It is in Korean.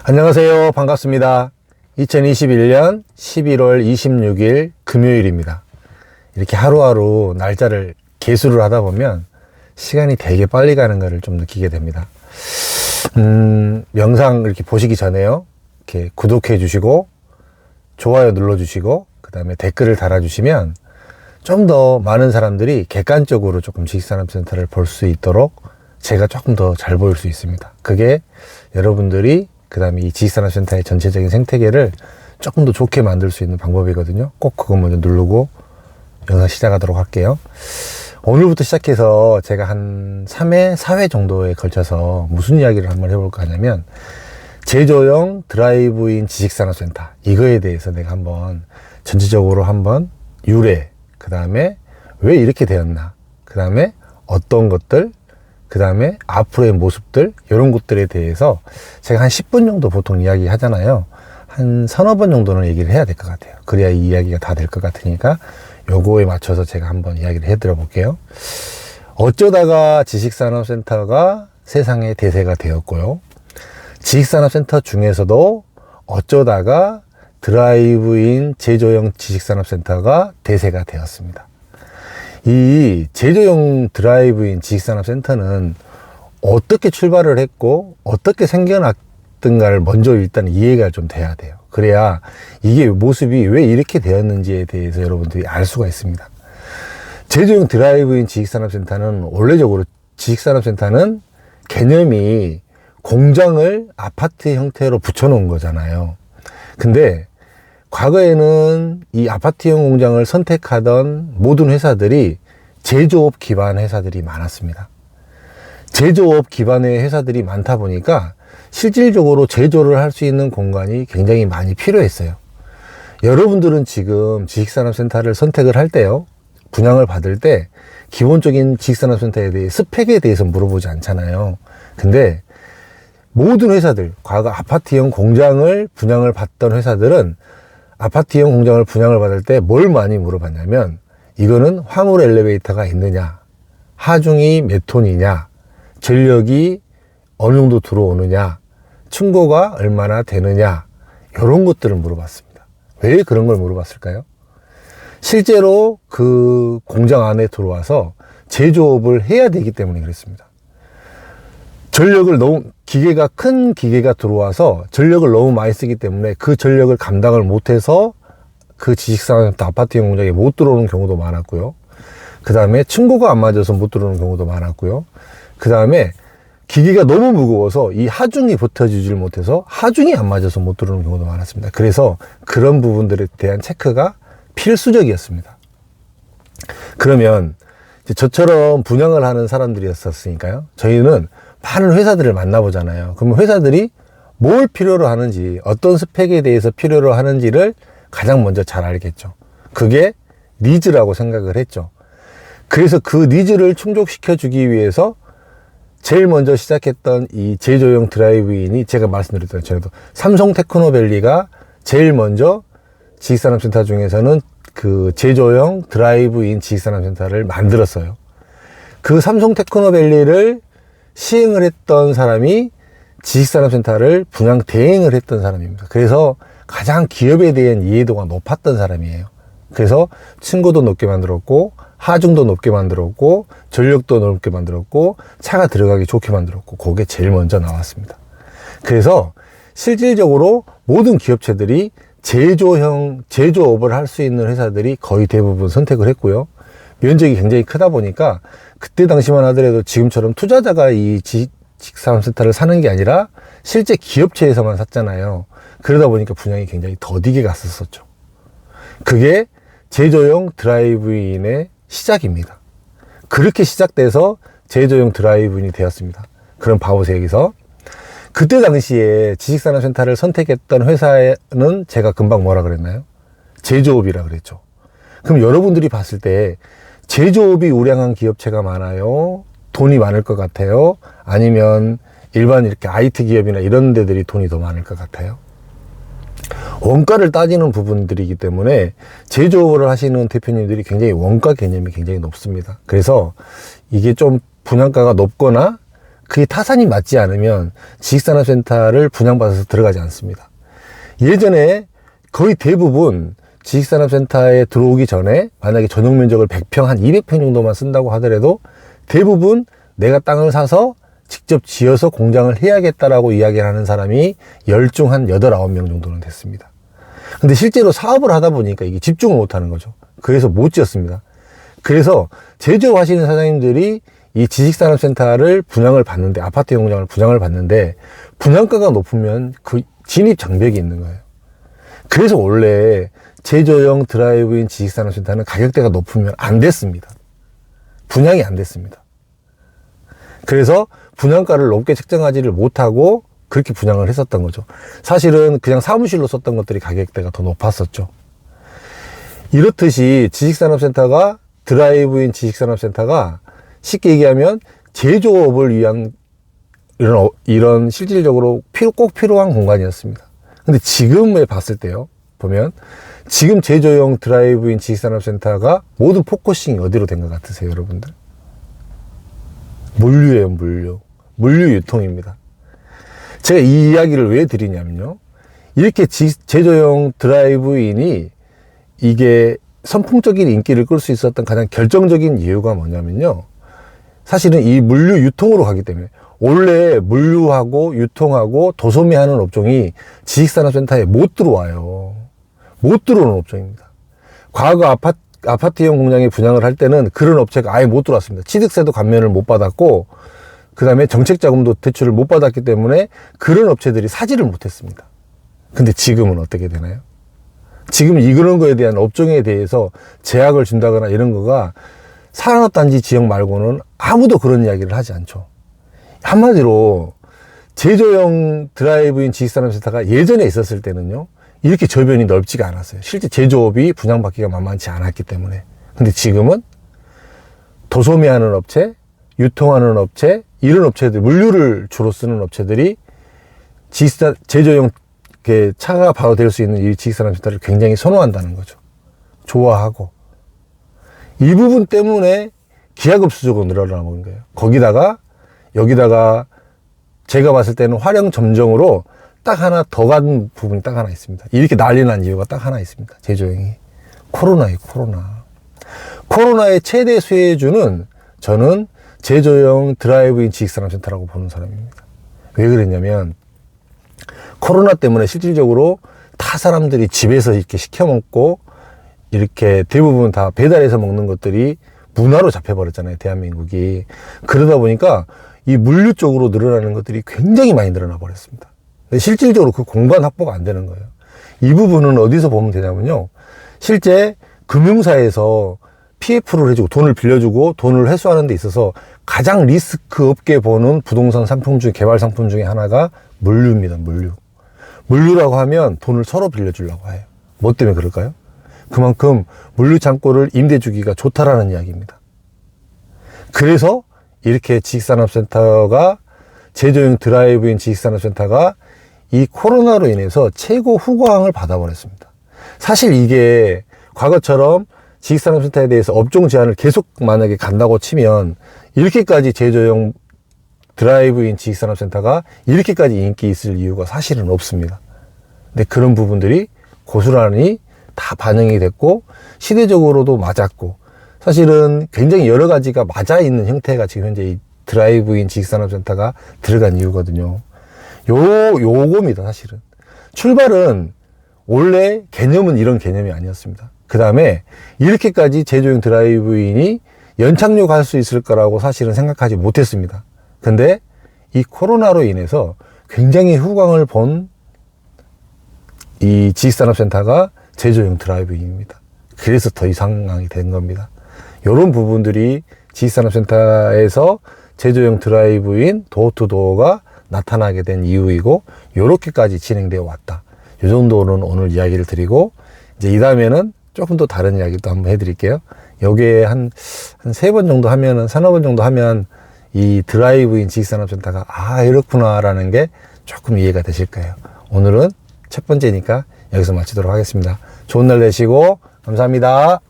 안녕하세요. 반갑습니다. 2021년 11월 26일 금요일입니다. 이렇게 하루하루 날짜를 계수를 하다 보면 시간이 되게 빨리 가는 것을 좀 느끼게 됩니다. 영상 이렇게 보시기 전에요. 이렇게 구독해 주시고 좋아요 눌러 주시고 그 다음에 댓글을 달아 주시면 좀 더 많은 사람들이 객관적으로 조금 지식산업센터를 볼 수 있도록 제가 조금 더 잘 보일 수 있습니다. 그게 여러분들이 그 다음에 이 지식산업센터의 전체적인 생태계를 조금 더 좋게 만들 수 있는 방법이거든요. 꼭 그거 먼저 누르고 영상 시작하도록 할게요. 오늘부터 시작해서 제가 한 3회, 4회 정도에 걸쳐서 무슨 이야기를 한번 해볼까 하냐면 제조용 드라이브인 지식산업센터 이거에 대해서 내가 한번 전체적으로 한번 유래, 그 다음에 왜 이렇게 되었나, 그 다음에 어떤 것들, 그 다음에 앞으로의 모습들, 이런 것들에 대해서 제가 한 10분 정도 보통 이야기 하잖아요. 한 서너 번 정도는 얘기를 해야 될 것 같아요. 그래야 이 이야기가 다 될 것 같으니까 요거에 맞춰서 제가 한번 이야기를 해드려 볼게요. 어쩌다가 지식산업센터가 세상의 대세가 되었고요. 지식산업센터 중에서도 어쩌다가 드라이브인 제조용 지식산업센터가 대세가 되었습니다. 이 제조용 드라이브인 지식산업센터는 어떻게 출발을 했고 어떻게 생겨났던가를 먼저 일단 이해가 좀 돼야 돼요. 그래야 이게 모습이 왜 이렇게 되었는지에 대해서 여러분들이 알 수가 있습니다. 제조용 드라이브인 지식산업센터는 원래적으로 지식산업센터는 개념이 공장을 아파트 형태로 붙여놓은 거잖아요. 근데 과거에는 이 아파트형 공장을 선택하던 모든 회사들이 제조업 기반 회사들이 많았습니다. 제조업 기반의 회사들이 많다 보니까 실질적으로 제조를 할 수 있는 공간이 굉장히 많이 필요했어요. 여러분들은 지금 지식산업센터를 선택을 할 때요, 분양을 받을 때 기본적인 지식산업센터에 대해 스펙에 대해서 물어보지 않잖아요. 근데 모든 회사들, 과거 아파트형 공장을 분양을 받던 회사들은 아파트형 공장을 분양을 받을 때 뭘 많이 물어봤냐면, 이거는 화물 엘리베이터가 있느냐, 하중이 몇 톤이냐, 전력이 어느 정도 들어오느냐, 층고가 얼마나 되느냐, 이런 것들을 물어봤습니다. 왜 그런 걸 물어봤을까요? 실제로 그 공장 안에 들어와서 제조업을 해야 되기 때문에 그랬습니다. 전력을 큰 기계가 들어와서 전력을 너무 많이 쓰기 때문에 그 전력을 감당을 못해서 그 지식산업센터 아파트형 공장에 못 들어오는 경우도 많았고요. 그 다음에 층고가 안 맞아서 못 들어오는 경우도 많았고요. 그 다음에 기계가 너무 무거워서 이 하중이 버텨주질 못해서 하중이 안 맞아서 못 들어오는 경우도 많았습니다. 그래서 그런 부분들에 대한 체크가 필수적이었습니다. 그러면 이제 저처럼 분양을 하는 사람들이었으니까요, 저희는 많은 회사들을 만나보잖아요. 그러면 회사들이 뭘 필요로 하는지, 어떤 스펙에 대해서 필요로 하는지를 가장 먼저 잘 알겠죠. 그게 니즈라고 생각을 했죠. 그래서 그 니즈를 충족시켜 주기 위해서 제일 먼저 시작했던 이 제조용 드라이브인이, 제가 말씀드렸던 것처럼 삼성 테크노밸리가 제일 먼저 지식산업센터 중에서는 그 제조용 드라이브인 지식산업센터를 만들었어요. 그 삼성 테크노밸리를 시행을 했던 사람이 지식산업센터를 분양 대행을 했던 사람입니다. 그래서 가장 기업에 대한 이해도가 높았던 사람이에요. 그래서 층고도 높게 만들었고, 하중도 높게 만들었고, 전력도 높게 만들었고, 차가 들어가기 좋게 만들었고, 그게 제일 먼저 나왔습니다. 그래서 실질적으로 모든 기업체들이 제조업을 할 수 있는 회사들이 거의 대부분 선택을 했고요. 면적이 굉장히 크다 보니까 그때 당시만 하더라도 지금처럼 투자자가 이 지식산업센터를 사는 게 아니라 실제 기업체에서만 샀잖아요. 그러다 보니까 분양이 굉장히 더디게 갔었죠. 그게 제조용 드라이브인의 시작입니다. 그렇게 시작돼서 제조용 드라이브인이 되었습니다. 그럼 봐보세요. 여기서 그때 당시에 지식산업센터를 선택했던 회사는 제가 금방 뭐라 그랬나요? 제조업이라 그랬죠. 그럼 여러분들이 봤을 때 제조업이 우량한 기업체가 많아요? 돈이 많을 것 같아요? 아니면 일반 이렇게 IT 기업이나 이런 데들이 돈이 더 많을 것 같아요? 원가를 따지는 부분들이기 때문에 제조업을 하시는 대표님들이 굉장히 원가 개념이 굉장히 높습니다. 그래서 이게 좀 분양가가 높거나 그게 타산이 맞지 않으면 지식산업센터를 분양받아서 들어가지 않습니다. 예전에 거의 대부분 지식산업센터에 들어오기 전에 만약에 전용 면적을 100평, 한 200평 정도만 쓴다고 하더라도 대부분 내가 땅을 사서 직접 지어서 공장을 해야겠다라고 이야기를 하는 사람이 10중 한 8, 9명 정도는 됐습니다. 근데 실제로 사업을 하다 보니까 이게 집중을 못 하는 거죠. 그래서 못 지었습니다. 그래서 제조하시는 사장님들이 이 지식산업센터를 분양을 받는데, 아파트 공장을 분양을 받는데 분양가가 높으면 그 진입 장벽이 있는 거예요. 그래서 원래 제조형 드라이브인 지식산업센터는 가격대가 높으면 안 됐습니다. 분양이 안 됐습니다. 그래서 분양가를 높게 책정하지를 못하고 그렇게 분양을 했었던 거죠. 사실은 그냥 사무실로 썼던 것들이 가격대가 더 높았었죠. 이렇듯이 지식산업센터가, 드라이브인 지식산업센터가 쉽게 얘기하면 제조업을 위한 이런 실질적으로 꼭 필요한 공간이었습니다. 근데 지금에 봤을 때요, 보면 지금 제조용 드라이브인 지식산업센터가 모든 포커싱이 어디로 된 것 같으세요, 여러분들? 물류예요, 물류 유통입니다. 제가 이 이야기를 왜 드리냐면요, 이렇게 제조용 드라이브인이 이게 선풍적인 인기를 끌 수 있었던 가장 결정적인 이유가 뭐냐면요, 사실은 이 물류 유통으로 가기 때문에, 원래 물류하고 유통하고 도소매하는 업종이 지식산업센터에 못 들어와요. 못 들어오는 업종입니다. 과거 아파트형 공장에 분양을 할 때는 그런 업체가 아예 못 들어왔습니다. 취득세도 감면을 못 받았고, 그 다음에 정책자금도 대출을 못 받았기 때문에 그런 업체들이 사지를 못했습니다. 근데 지금은 어떻게 되나요? 지금 이런 거에 대한 업종에 대해서 제약을 준다거나 이런 거가 산업단지 지역 말고는 아무도 그런 이야기를 하지 않죠. 한마디로 제조형 드라이브인 지식산업센터가 예전에 있었을 때는요, 이렇게 저변이 넓지가 않았어요. 실제 제조업이 분양받기가 만만치 않았기 때문에. 근데 지금은 도소매하는 업체, 유통하는 업체, 이런 업체들, 물류를 주로 쓰는 업체들이 제조용 차가 바로 될 수 있는 이 지식산업센터를 굉장히 선호한다는 거죠. 좋아하고. 이 부분 때문에 기하급수적으로 늘어나는 거예요. 여기다가 제가 봤을 때는 활용 점정으로 딱 하나 더 간 부분이 딱 하나 있습니다. 이렇게 난리 난 이유가 딱 하나 있습니다. 제조용이. 코로나예요, 코로나. 코로나의 최대 수혜주는 저는 제조용 드라이브인 지식산업센터라고 보는 사람입니다. 왜 그랬냐면, 코로나 때문에 실질적으로 다 사람들이 집에서 이렇게 시켜 먹고, 이렇게 대부분 다 배달해서 먹는 것들이 문화로 잡혀버렸잖아요, 대한민국이. 그러다 보니까 이 물류 쪽으로 늘어나는 것들이 굉장히 많이 늘어나 버렸습니다. 근데 실질적으로 그 공간 확보가 안 되는 거예요. 이 부분은 어디서 보면 되냐면요, 실제 금융사에서 PF를 해주고 돈을 빌려주고 돈을 회수하는 데 있어서 가장 리스크 없게 보는 부동산 상품 중, 개발 상품 중에 하나가 물류입니다. 물류라고 하면 돈을 서로 빌려주려고 해요. 뭐 때문에 그럴까요? 그만큼 물류 창고를 임대 주기가 좋다라는 이야기입니다. 그래서 이렇게 지식산업센터가, 제조용 드라이브인 지식산업센터가 이 코로나로 인해서 최고 후광을 받아버렸습니다. 사실 이게 과거처럼 지식산업센터에 대해서 업종 제한을 계속 만약에 간다고 치면 이렇게까지 제조용 드라이브인 지식산업센터가 이렇게까지 인기 있을 이유가 사실은 없습니다. 근데 그런 부분들이 고스란히 다 반영이 됐고, 시대적으로도 맞았고, 사실은 굉장히 여러 가지가 맞아 있는 형태가 지금 현재 이 드라이브인 지식산업센터가 들어간 이유거든요. 요겁니다, 사실은. 출발은 원래 개념은 이런 개념이 아니었습니다. 그 다음에 이렇게까지 제조용 드라이브인이 연착륙 할 수 있을 거라고 사실은 생각하지 못했습니다. 근데 이 코로나로 인해서 굉장히 후광을 본 이 지식산업센터가 제조용 드라이브인입니다. 그래서 더 이 상황이 된 겁니다. 이런 부분들이 지식산업센터에서 제조용 드라이브인 도어투도어가 나타나게 된 이유이고, 요렇게까지 진행되어 왔다. 이 정도는 오늘 이야기를 드리고, 이제 이 다음에는 조금 더 다른 이야기도 한번 해드릴게요. 여기에 한 3번 정도 하면은, 3-4번 정도 하면 이 드라이브인 지식산업센터가 이렇구나라는 게 조금 이해가 되실 거예요. 오늘은 첫 번째니까 여기서 마치도록 하겠습니다. 좋은 날 되시고 감사합니다.